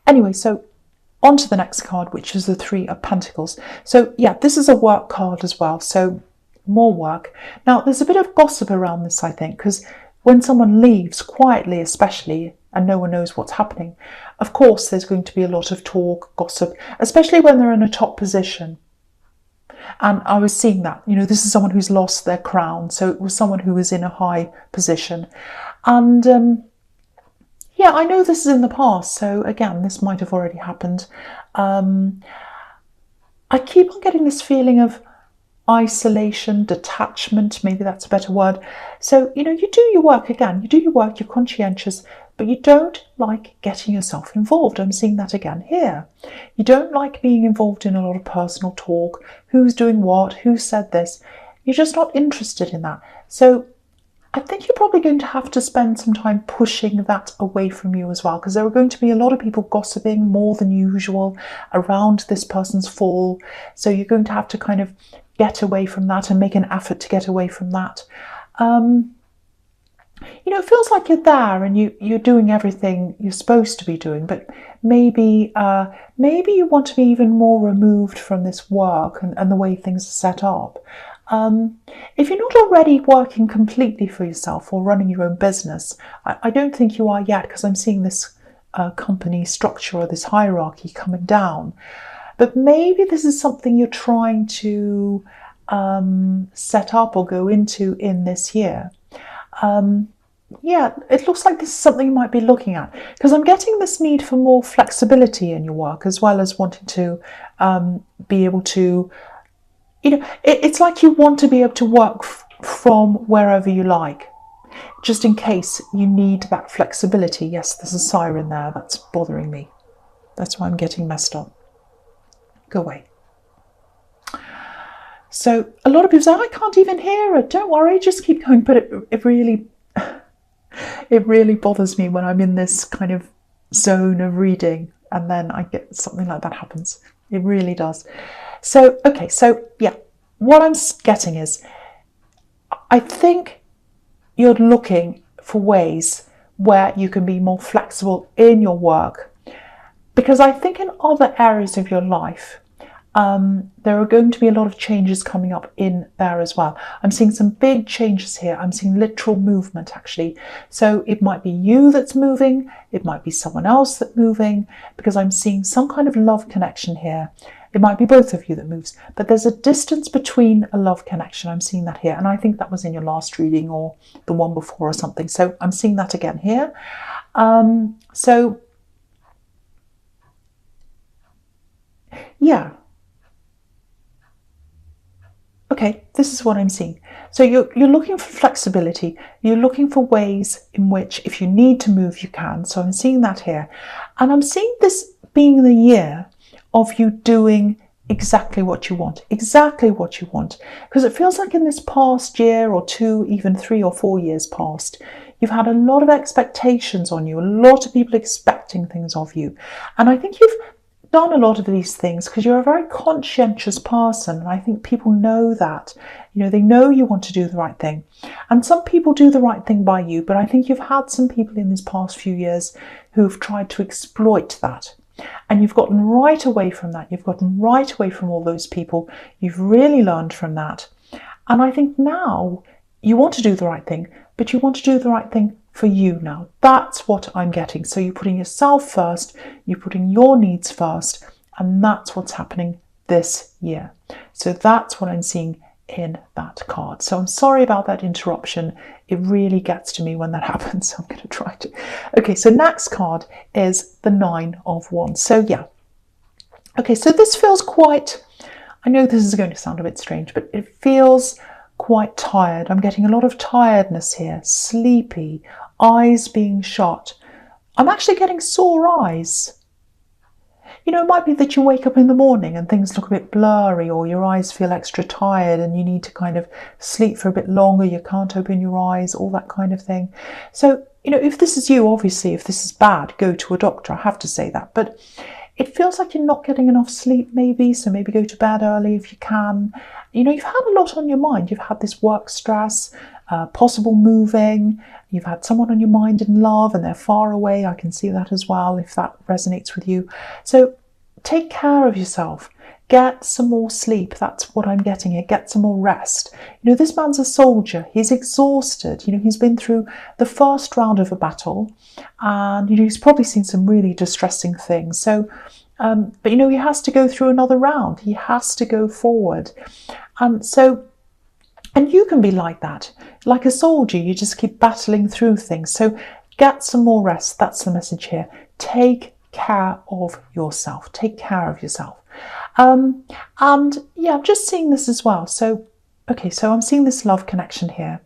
Anyway, so on to the next card, which is the Three of Pentacles. So yeah, this is a work card as well. So more work. Now, there's a bit of gossip around this, I think, because when someone leaves, quietly especially, and no one knows what's happening, of course, there's going to be a lot of talk, gossip, especially when they're in a top position. And I was seeing that, you know, this is someone who's lost their crown. So it was someone who was in a high position. And yeah, I know this is in the past, so again, this might have already happened. I keep on getting this feeling of isolation, detachment, maybe that's a better word. So, you know, you do your work again, you do your work, you're conscientious, but you don't like getting yourself involved. I'm seeing that again here. You don't like being involved in a lot of personal talk, who's doing what, who said this. You're just not interested in that. So I think you're probably going to have to spend some time pushing that away from you as well, because there are going to be a lot of people gossiping more than usual around this person's fall. So you're going to have to kind of get away from that and make an effort to get away from that. You know, it feels like you're there and you're doing everything you're supposed to be doing, but maybe you want to be even more removed from this work and the way things are set up. If you're not already working completely for yourself or running your own business, I don't think you are yet, because I'm seeing this company structure or this hierarchy coming down. But maybe this is something you're trying to set up or go into in this year. Yeah, it looks like this is something you might be looking at, because I'm getting this need for more flexibility in your work, as well as wanting to be able to, you know, it's like you want to be able to work from wherever you like, just in case you need that flexibility. Yes, there's a siren there that's bothering me. That's why I'm getting messed up. Go away. So a lot of people say, I can't even hear it. Don't worry, just keep going. But it really bothers me when I'm in this kind of zone of reading and then I get something like that happens. It really does. So, okay, so yeah, what I'm getting is, I think you're looking for ways where you can be more flexible in your work, because I think in other areas of your life, there are going to be a lot of changes coming up in there as well. I'm seeing some big changes here. I'm seeing literal movement, actually. So it might be you that's moving. It might be someone else that's moving, because I'm seeing some kind of love connection here. It might be both of you that moves, but there's a distance between a love connection. I'm seeing that here. And I think that was in your last reading or the one before or something. So I'm seeing that again here. So yeah. Okay, this is what I'm seeing. So you're looking for flexibility. You're looking for ways in which, if you need to move, you can. So I'm seeing that here. And I'm seeing this being the year of you doing exactly what you want. Exactly what you want. Because it feels like in this past year or two, even 3 or 4 years past, you've had a lot of expectations on you. A lot of people expecting things of you. And I think you've done a lot of these things because you're a very conscientious person, and I think people know that. You know, they know you want to do the right thing, and some people do the right thing by you, but I think you've had some people in these past few years who've tried to exploit that, and you've gotten right away from that. You've gotten right away from all those people. You've really learned from that, and I think now you want to do the right thing, but you want to do the right thing for you now. That's what I'm getting. So you're putting yourself first, you're putting your needs first, and that's what's happening this year. So that's what I'm seeing in that card. So I'm sorry about that interruption. It really gets to me when that happens. So I'm going to try to. Okay, so next card is the 9 of Wands. So yeah. Okay, so this feels quite, I know this is going to sound a bit strange, but it feels quite tired. I'm getting a lot of tiredness here, sleepy, eyes being shut. I'm actually getting sore eyes. You know, it might be that you wake up in the morning and things look a bit blurry, or your eyes feel extra tired and you need to kind of sleep for a bit longer, you can't open your eyes, all that kind of thing. So, you know, if this is you, obviously, if this is bad, go to a doctor, I have to say that. But it feels like you're not getting enough sleep maybe, so maybe go to bed early if you can. You know, you've had a lot on your mind. You've had this work stress, possible moving. You've had someone on your mind in love and they're far away. I can see that as well, if that resonates with you. So take care of yourself. Get some more sleep. That's what I'm getting here. Get some more rest. This man's a soldier. He's exhausted. He's been through the first round of a battle, and he's probably seen some really distressing things. So, but he has to go through another round. He has to go forward. And you can be like that. Like a soldier, you just keep battling through things. So get some more rest. That's the message here. Take care of yourself. Take care of yourself. And yeah, I'm just seeing this as well. So, okay, so I'm seeing this love connection here.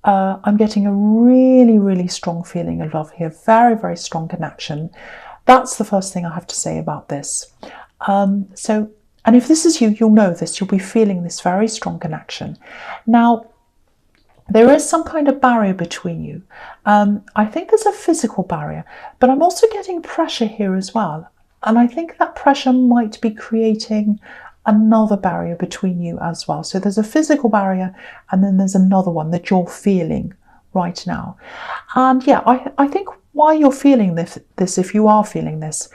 I'm getting a really, really strong feeling of love here. Very, very strong connection. That's the first thing I have to say about this. And if this is you, you'll know this. You'll be feeling this very strong connection. Now, there is some kind of barrier between you. I think there's a physical barrier, but I'm also getting pressure here as well. And I think that pressure might be creating another barrier between you as well. So there's a physical barrier, and then there's another one that you're feeling right now. And yeah, I think why you're feeling this, if you are feeling this,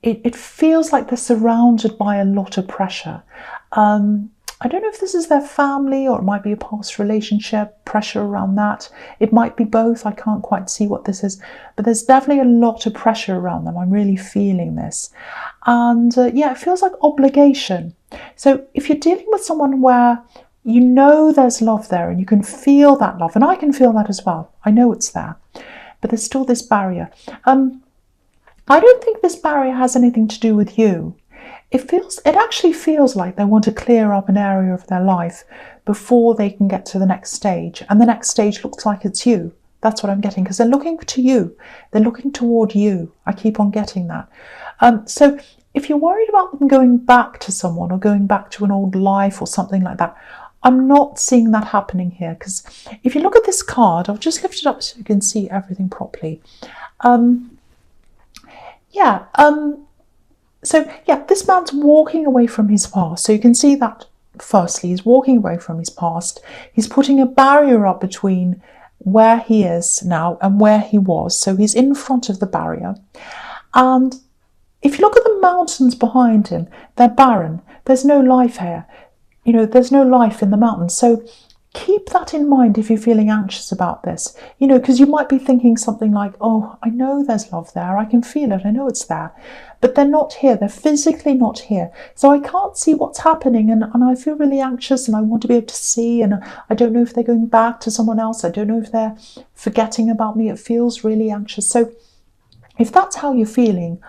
it feels like they're surrounded by a lot of pressure. I don't know if this is their family, or it might be a past relationship, pressure around that. It might be both. I can't quite see what this is, but there's definitely a lot of pressure around them. I'm really feeling this. And yeah, it feels like obligation. So if you're dealing with someone where there's love there and you can feel that love, and I can feel that as well. I know it's there, but there's still this barrier. I don't think this barrier has anything to do with you. It actually feels like they want to clear up an area of their life before they can get to the next stage. And the next stage looks like it's you. That's what I'm getting, because they're looking to you. They're looking toward you. I keep on getting that. So if you're worried about them going back to someone or going back to an old life or something like that, I'm not seeing that happening here. Because if you look at this card, I'll just lift it up so you can see everything properly. So yeah, this man's walking away from his past. So you can see that firstly, he's walking away from his past. He's putting a barrier up between where he is now and where he was. So he's in front of the barrier. And if you look at the mountains behind him, they're barren. There's no life here. There's no life in the mountains. So keep that in mind if you're feeling anxious about this, because you might be thinking something like, oh, I know there's love there. I can feel it. I know it's there. But they're not here. They're physically not here. So I can't see what's happening. And I feel really anxious, and I want to be able to see. And I don't know if they're going back to someone else. I don't know if they're forgetting about me. It feels really anxious. So if that's how you're feeling,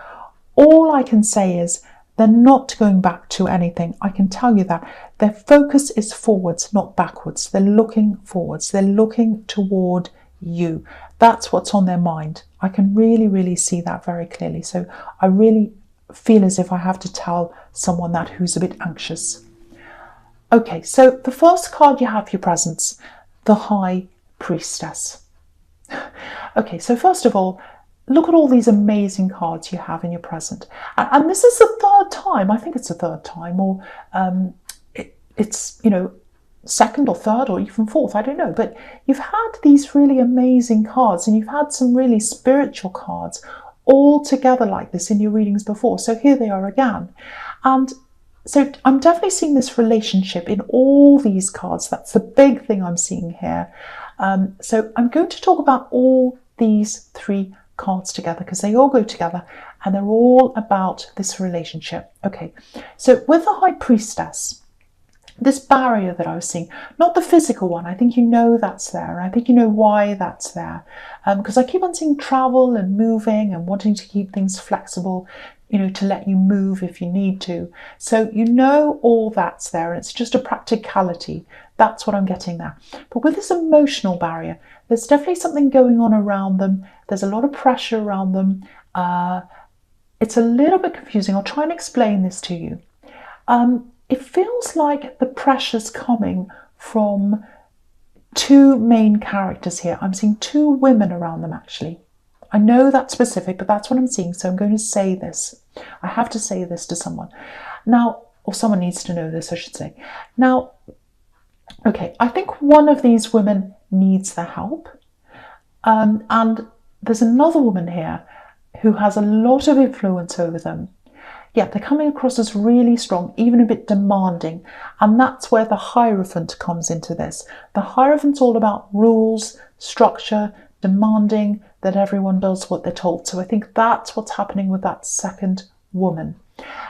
all I can say is they're not going back to anything. I can tell you that. Their focus is forwards, not backwards. They're looking forwards. They're looking toward you. That's what's on their mind. I can really, really see that very clearly. So I really feel as if I have to tell someone that who's a bit anxious. Okay, so the first card you have for your presence, the High Priestess. Okay, so first of all, look at all these amazing cards you have in your present. And this is the third time, I think it's the third time, or it's, second or third or even fourth, I don't know. But you've had these really amazing cards, and you've had some really spiritual cards all together like this in your readings before. So here they are again. And so I'm definitely seeing this relationship in all these cards. That's the big thing I'm seeing here. So I'm going to talk about all these three cards together because they all go together and they're all about this relationship. Okay, so with the High Priestess, this barrier that I was seeing, not the physical one, I think you know that's there, and I think you know why that's there, because I keep on seeing travel and moving and wanting to keep things flexible, to let you move if you need to. So all that's there, and it's just a practicality. That's what I'm getting there. But with this emotional barrier, there's definitely something going on around them. There's a lot of pressure around them. It's a little bit confusing. I'll try and explain this to you. It feels like the pressure's coming from two main characters here. I'm seeing two women around them, actually. I know that's specific, but that's what I'm seeing. So I'm going to say this. I have to say this to someone. Now, or someone needs to know this, I should say. Now, Okay, I think one of these women needs the help. And there's another woman here who has a lot of influence over them. Yeah, they're coming across as really strong, even a bit demanding. And that's where the Hierophant comes into this. The Hierophant's all about rules, structure, demanding that everyone does what they're told. So I think that's what's happening with that second woman.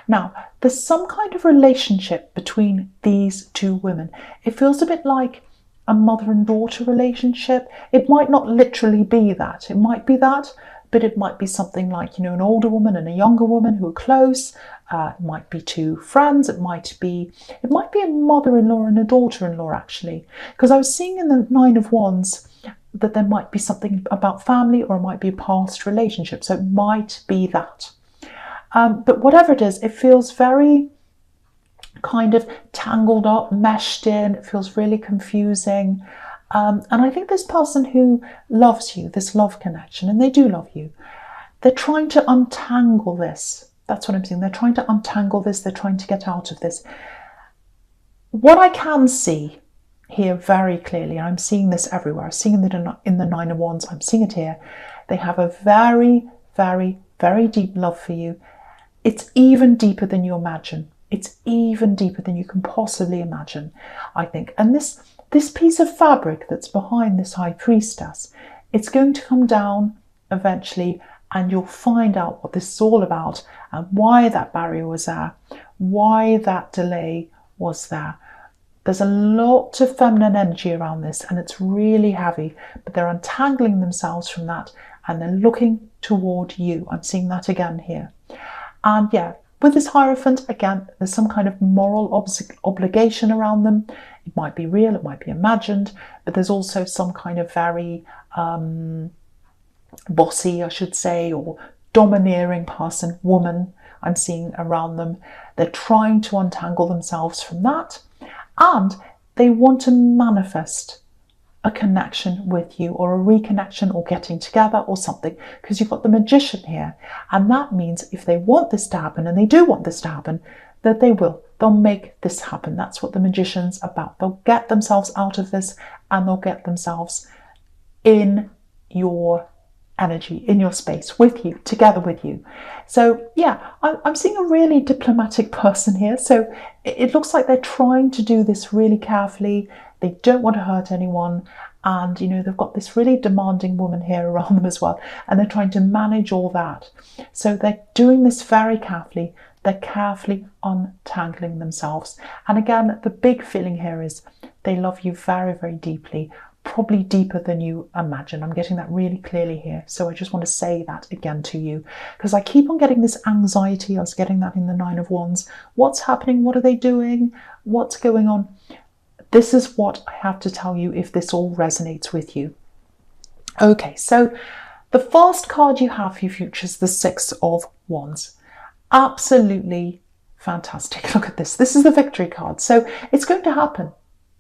Now, there's some kind of relationship between these two women. It feels a bit like a mother and daughter relationship. It might not literally be that. It might be that, but it might be something like, an older woman and a younger woman who are close. It might be two friends. It might be a mother-in-law and a daughter-in-law, actually. Because I was seeing in the Nine of Wands that there might be something about family, or it might be a past relationship. So it might be that. But whatever it is, it feels very kind of tangled up, meshed in. It feels really confusing. And I think this person who loves you, this love connection, and they do love you, they're trying to untangle this. That's what I'm saying. They're trying to untangle this. They're trying to get out of this. What I can see here very clearly, I'm seeing this everywhere. I'm seeing it in the Nine of Wands. I'm seeing it here. They have a very, very, very deep love for you. It's even deeper than you imagine. It's even deeper than you can possibly imagine, I think. And this piece of fabric that's behind this High Priestess, it's going to come down eventually, and you'll find out what this is all about and why that barrier was there, why that delay was there. There's a lot of feminine energy around this, and it's really heavy, but they're untangling themselves from that, and they're looking toward you. I'm seeing that again here. And yeah, with this Hierophant, again, there's some kind of moral obligation around them. It might be real, it might be imagined, but there's also some kind of very bossy, I should say, or domineering person, woman, I'm seeing around them. They're trying to untangle themselves from that, and they want to manifest a connection with you, or a reconnection, or getting together, or something, because you've got the Magician here. And that means if they want this to happen, and they do want this to happen, that they will. They'll make this happen. That's what the Magician's about. They'll get themselves out of this, and they'll get themselves in your energy, in your space, with you, together with you. So yeah, I'm seeing a really diplomatic person here. So it looks like they're trying to do this really carefully. They don't want to hurt anyone. And, they've got this really demanding woman here around them as well. And they're trying to manage all that. So they're doing this very carefully. They're carefully untangling themselves. And again, the big feeling here is they love you very, very deeply. Probably deeper than you imagine. I'm getting that really clearly here. So I just want to say that again to you, because I keep on getting this anxiety. I was getting that in the Nine of Wands. What's happening? What are they doing? What's going on? This is what I have to tell you if this all resonates with you. Okay, so the first card you have for your future is the Six of Wands. Absolutely fantastic. Look at this. This is the Victory card. So it's going to happen.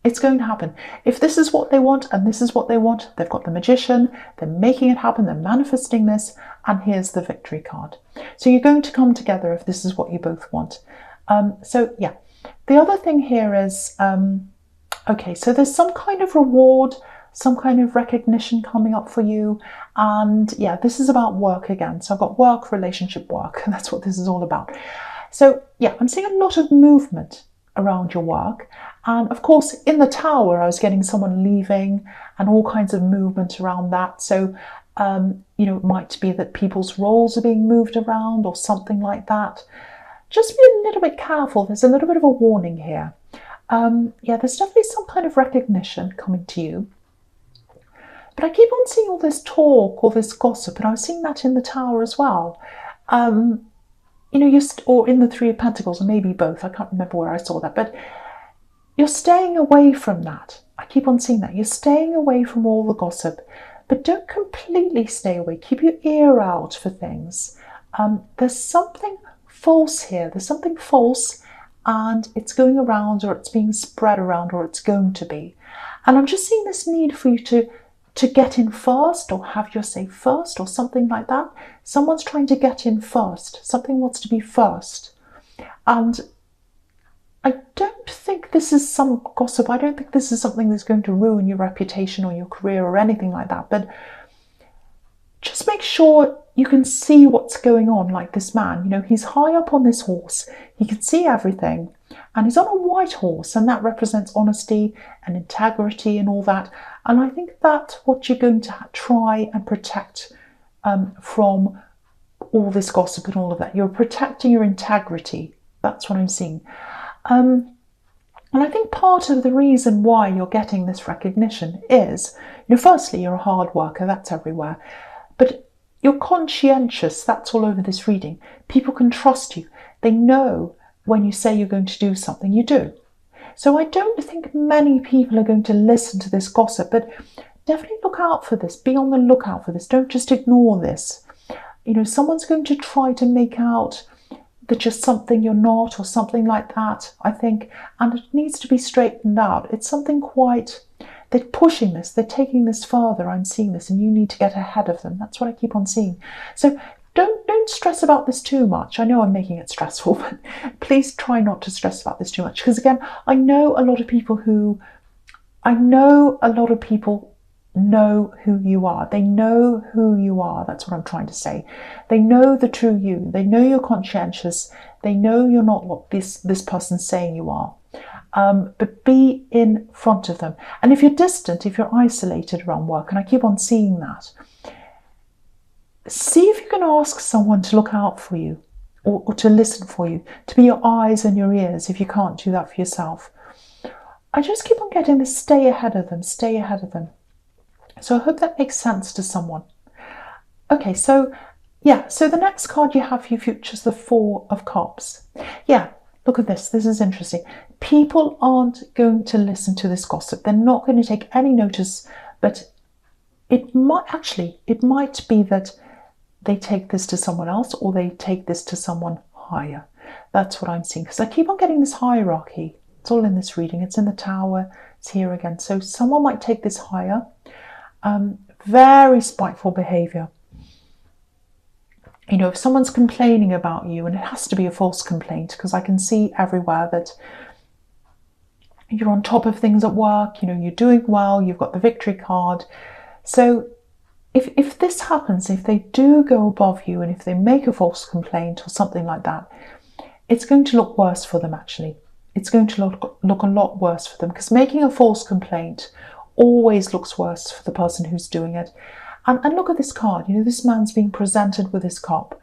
It's going to happen. If this is what they want and this is what they want, they've got the Magician, they're making it happen, they're manifesting this, and here's the Victory card. So you're going to come together if this is what you both want. So yeah, the other thing here is, okay, so there's some kind of reward, some kind of recognition coming up for you. And yeah, this is about work again. So I've got work, relationship, work, and that's what this is all about. So yeah, I'm seeing a lot of movement around your work. And of course, in the Tower, I was getting someone leaving and all kinds of movement around that. So, it might be that people's roles are being moved around or something like that. Just be a little bit careful. There's a little bit of a warning here. Yeah, there's definitely some kind of recognition coming to you. But I keep on seeing all this talk, all this gossip, and I was seeing that in the Tower as well. Or in the Three of Pentacles, or maybe both. I can't remember where I saw that, but you're staying away from that. I keep on seeing that. You're staying away from all the gossip, but don't completely stay away. Keep your ear out for things. There's something false here. There's something false, and it's going around, or it's being spread around, or it's going to be. And I'm just seeing this need for you to get in first, or have your say first, or something like that. Someone's trying to get in first. Something wants to be first. And I don't think this is some gossip. I don't think this is something that's going to ruin your reputation or your career or anything like that. But just make sure you can see what's going on, like this man. You know, he's high up on this horse. He can see everything. And he's on a white horse, and that represents honesty and integrity and all that. And I think that's what you're going to try and protect from all this gossip and all of that. You're protecting your integrity. That's what I'm seeing. And I think part of the reason why you're getting this recognition is, you know, firstly, you're a hard worker. That's everywhere. But you're conscientious. That's all over this reading. People can trust you. They know when you say you're going to do something, you do. So I don't think many people are going to listen to this gossip, but definitely look out for this. Be on the lookout for this. Don't just ignore this. You know, someone's going to try to make out that you're something you're not or something like that, I think, and it needs to be straightened out. It's something quite, they're pushing this, they're taking this further. I'm seeing this, and you need to get ahead of them. That's what I keep on seeing. So don't stress about this too much. I know I'm making it stressful, but please try not to stress about this too much. Because again, I know a lot of people know who you are. They know who you are. That's what I'm trying to say. They know the true you. They know you're conscientious. They know you're not what this person's saying you are. But be in front of them. And if you're distant, if you're isolated around work, and I keep on seeing that, see if you can ask someone to look out for you or to listen for you, to be your eyes and your ears if you can't do that for yourself. I just keep on getting this, stay ahead of them, stay ahead of them. So I hope that makes sense to someone. Okay, so yeah, so the next card you have for your future is the Four of Cups. Yeah, look at this. This is interesting. People aren't going to listen to this gossip. They're not going to take any notice, but it might be that they take this to someone else or they take this to someone higher. That's what I'm seeing, because I keep on getting this hierarchy. It's all in this reading. It's in the Tower. It's here again. So someone might take this higher. Very spiteful behaviour. You know, if someone's complaining about you, and it has to be a false complaint, because I can see everywhere that you're on top of things at work, you know, you're doing well, you've got the victory card. So if this happens, if they do go above you and if they make a false complaint or something like that, it's going to look worse for them, actually. It's going to look a lot worse for them, because making a false complaint always looks worse for the person who's doing it. And look at this card. You know, this man's being presented with his cup,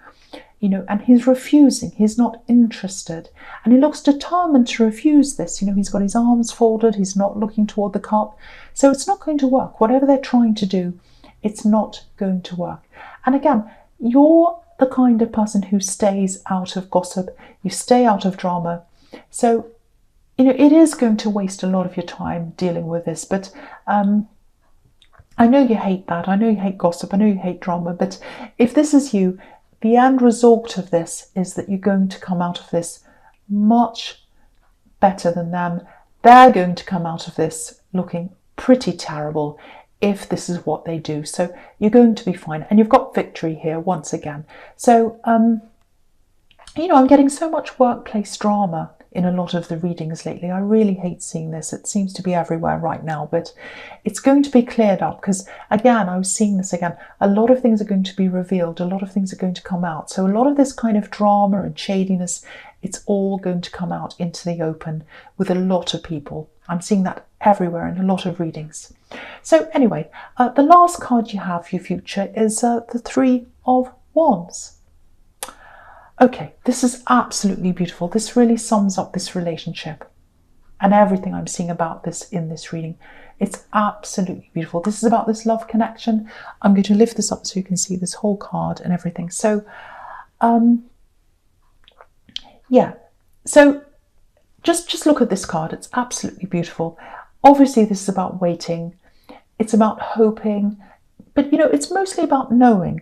you know, and he's refusing. He's not interested. And he looks determined to refuse this. You know, he's got his arms folded. He's not looking toward the cup. So it's not going to work. Whatever they're trying to do, it's not going to work. And again, you're the kind of person who stays out of gossip. You stay out of drama. So, you know, it is going to waste a lot of your time dealing with this. But I know you hate that. I know you hate gossip. I know you hate drama. But if this is you, the end result of this is that you're going to come out of this much better than them. They're going to come out of this looking pretty terrible if this is what they do. So you're going to be fine. And you've got victory here once again. So, you know, I'm getting so much workplace drama in a lot of the readings lately. I really hate seeing this. It seems to be everywhere right now, but it's going to be cleared up, because again, I was seeing this again. A lot of things are going to be revealed. A lot of things are going to come out. So a lot of this kind of drama and shadiness, it's all going to come out into the open with a lot of people. I'm seeing that everywhere in a lot of readings. So anyway, the last card you have for your future is the Three of Wands. Okay, this is absolutely beautiful. This really sums up this relationship and everything I'm seeing about this in this reading. It's absolutely beautiful. This is about this love connection. I'm going to lift this up so you can see this whole card and everything. So, yeah. So just look at this card. It's absolutely beautiful. Obviously, this is about waiting. It's about hoping. But, you know, it's mostly about knowing.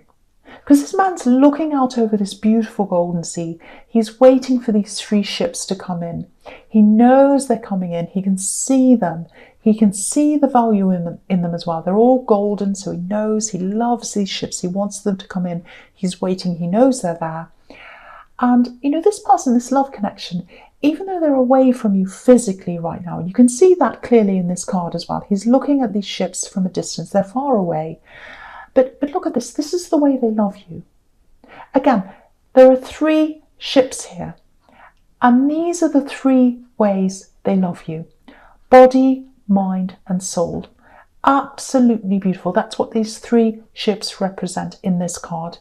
Because this man's looking out over this beautiful golden sea. He's waiting for these three ships to come in. He knows they're coming in. He can see them. He can see the value in them as well. They're all golden, so he knows, he loves these ships. He wants them to come in. He's waiting. He knows they're there. And, you know, this person, this love connection, even though they're away from you physically right now, and you can see that clearly in this card as well. He's looking at these ships from a distance. They're far away. But look at this. This is the way they love you. Again, there are 3 ships here. And these are the 3 ways they love you. Body, mind, and soul. Absolutely beautiful. That's what these 3 ships represent in this card.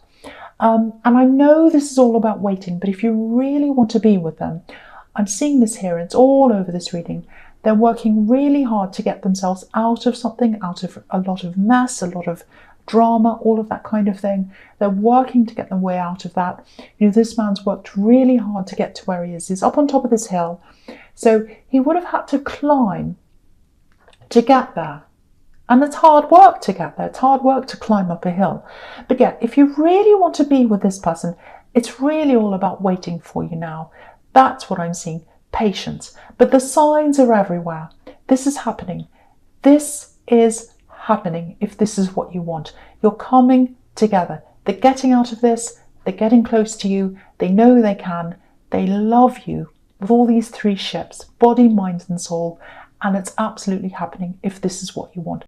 And I know this is all about waiting, but if you really want to be with them, I'm seeing this here, it's all over this reading. They're working really hard to get themselves out of something, out of a lot of mess, a lot of drama, all of that kind of thing. They're working to get their way out of that. You know, this man's worked really hard to get to where he is. He's up on top of this hill. So he would have had to climb to get there. And it's hard work to get there. It's hard work to climb up a hill. But yeah, if you really want to be with this person, it's really all about waiting for you now. That's what I'm seeing. Patience. But the signs are everywhere. This is happening. This is happening if this is what you want. You're coming together. They're getting out of this. They're getting close to you. They know they can. They love you with all these 3 ships, body, mind, and soul. And it's absolutely happening if this is what you want.